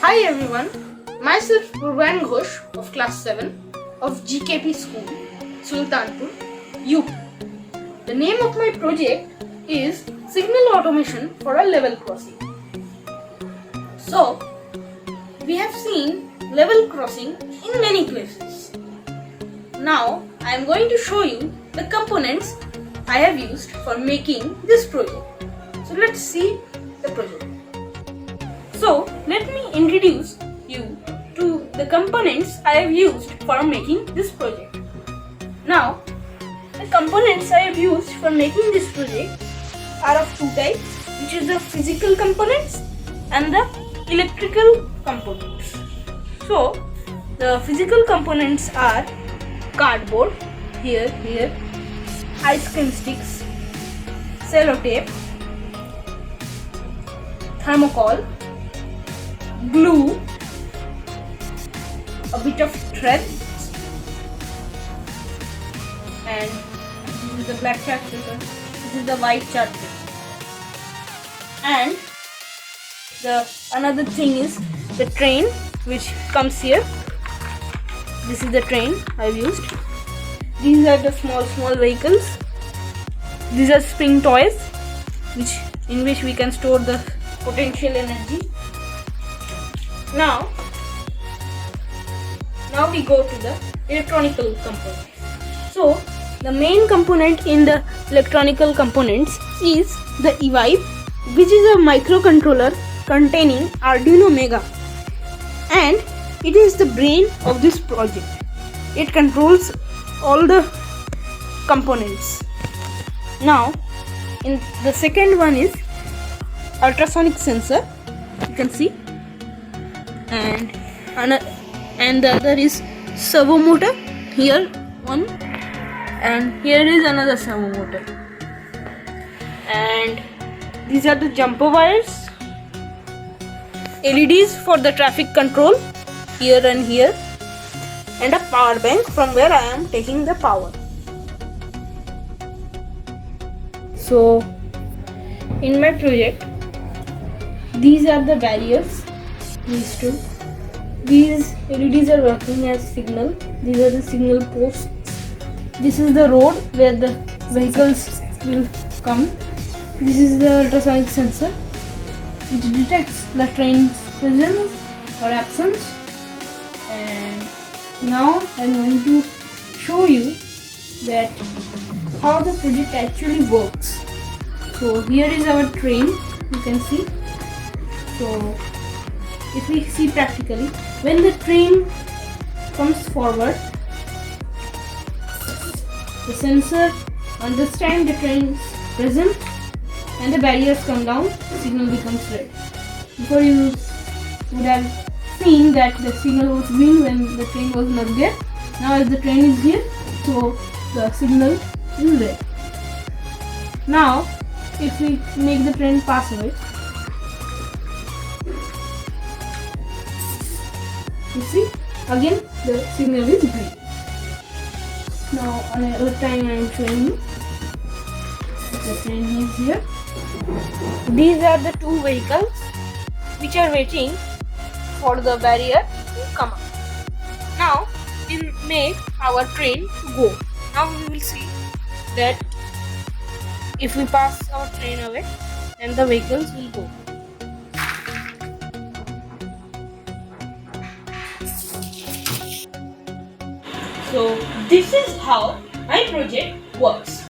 Hi everyone, myself PURBAYAN GHOSH of class 7 of GKP school, Sultanpur, UP. The name of my project is Signal Automation for a Level Crossing. So, we have seen level crossing in many places. Now, I am going to show you the components I have used for making this project. So, let's see the project. So, let me introduce you to the components I have used for making this project. Now, the components I have used for making this project are of two types, which is the physical components and the electrical components. So, the physical components are cardboard, here, ice cream sticks, sellotape, thermocol, glue, a bit of thread, and this is the black chart paper, this is the white chart paper, and the another thing is the train which comes here. This is the train I have used. These are the small vehicles. These are spring toys in which we can store the potential energy. Now we go to the electronical components. So the main component in the electronical components is the eVibe, which is a microcontroller containing Arduino Mega, and it is the brain of this project. It controls all the components. Now, in the second one is ultrasonic sensor, you can see, and the other is servo motor. Here one, and here is another servo motor, and these are the jumper wires, LEDs for the traffic control here and here, and a power bank from where I am taking the power. So in my project, these are the barriers, these two. These LEDs are working as signal. These are the signal posts. This is the road where the vehicles will come. This is the ultrasonic sensor which detects the train's presence or absence. And now I am going to show you that how the project actually works. So here is our train, you can see. So if we see practically, when the train comes forward, the sensor understands the train's presence and the barriers come down, the signal becomes red. Before you would have seen that the signal was green when the train was not there. Now as the train is here, so the signal is red. Now if we make the train pass away, you see, again the signal is green. Now another time I am showing you. The train is here. These are the two vehicles which are waiting for the barrier to come up. Now we'll make our train go. Now we will see that if we pass our train away, then the vehicles will go. So this is how my project works.